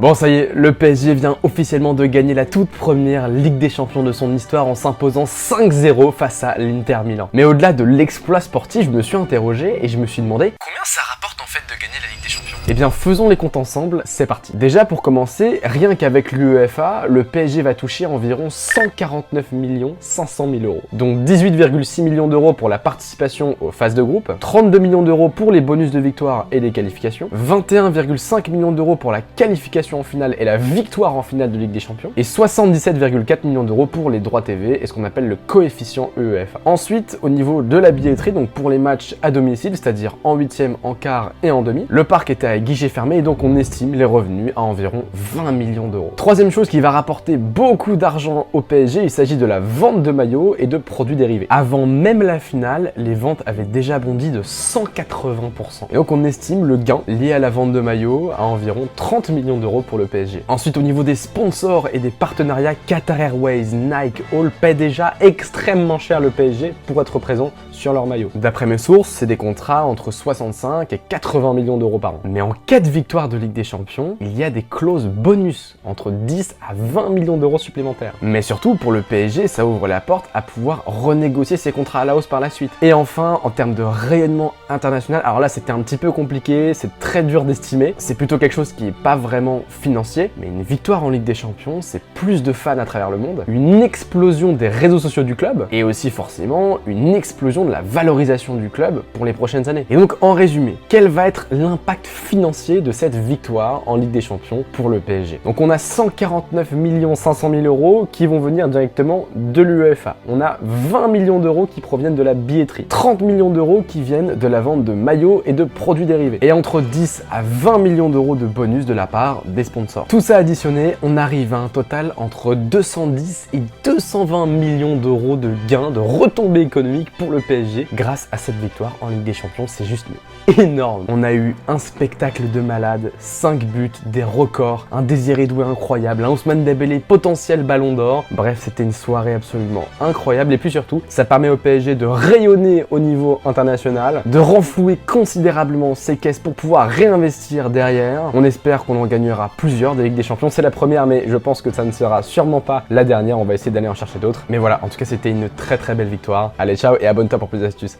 Bon, ça y est, le PSG vient officiellement de gagner la toute première Ligue des Champions de son histoire en s'imposant 5-0 face à l'Inter Milan. Mais au-delà de l'exploit sportif, je me suis interrogé et je me suis demandé combien ça rapporte en fait de gagner la Ligue des Champions. Eh bien, faisons les comptes ensemble, c'est parti. Déjà, pour commencer, rien qu'avec l'UEFA, le PSG va toucher environ 149 500 000 euros. Donc 18,6 millions d'euros pour la participation aux phases de groupe, 32 millions d'euros pour les bonus de victoire et les qualifications, 21,5 millions d'euros pour la qualification en finale et la victoire en finale de Ligue des Champions, et 77,4 millions d'euros pour les droits TV et ce qu'on appelle le coefficient UEFA. Ensuite, au niveau de la billetterie, donc pour les matchs à domicile, c'est-à-dire en huitième, en quart et en demi, le parc était à guichet fermé et donc on estime les revenus à environ 20 millions d'euros. Troisième chose qui va rapporter beaucoup d'argent au PSG, il s'agit de la vente de maillots et de produits dérivés. Avant même la finale, les ventes avaient déjà bondi de 180%. Et donc on estime le gain lié à la vente de maillots à environ 30 millions d'euros pour le PSG. Ensuite, au niveau des sponsors et des partenariats, Qatar Airways, Nike, All paient déjà extrêmement cher le PSG pour être présent sur leurs maillots. D'après mes sources, c'est des contrats entre 65 et 80 millions d'euros par an. Mais en cas de victoire de Ligue des Champions, il y a des clauses bonus entre 10 à 20 millions d'euros supplémentaires. Mais surtout, pour le PSG, ça ouvre la porte à pouvoir renégocier ses contrats à la hausse par la suite. Et enfin, en termes de rayonnement international, alors là, c'était un petit peu compliqué, c'est très dur d'estimer. C'est plutôt quelque chose qui n'est pas vraiment financier, mais une victoire en Ligue des Champions, c'est plus de fans à travers le monde, une explosion des réseaux sociaux du club, et aussi forcément une explosion de la valorisation du club pour les prochaines années. Et donc, en résumé, quel va être l'impact financier de cette victoire en Ligue des Champions pour le PSG? Donc on a 149 500 000 euros qui vont venir directement de l'UEFA. On a 20 millions d'euros qui proviennent de la billetterie, 30 millions d'euros qui viennent de la vente de maillots et de produits dérivés, et entre 10 à 20 millions d'euros de bonus de la part des sponsors. Tout ça additionné, on arrive à un total entre 210 et 220 millions d'euros de gains, de retombées économiques pour le PSG grâce à cette victoire en Ligue des Champions. C'est juste énorme. On a eu un spectacle de malade, 5 buts, des records, un Désiré Doué incroyable, un Ousmane Dembélé potentiel ballon d'or. Bref, c'était une soirée absolument incroyable et puis surtout, ça permet au PSG de rayonner au niveau international, de renflouer considérablement ses caisses pour pouvoir réinvestir derrière. On espère qu'on en gagnera plusieurs des Ligues des Champions. C'est la première, mais je pense que ça ne sera sûrement pas la dernière. On va essayer d'aller en chercher d'autres. Mais voilà, en tout cas, c'était une très belle victoire. Allez, ciao et abonne-toi pour plus d'astuces.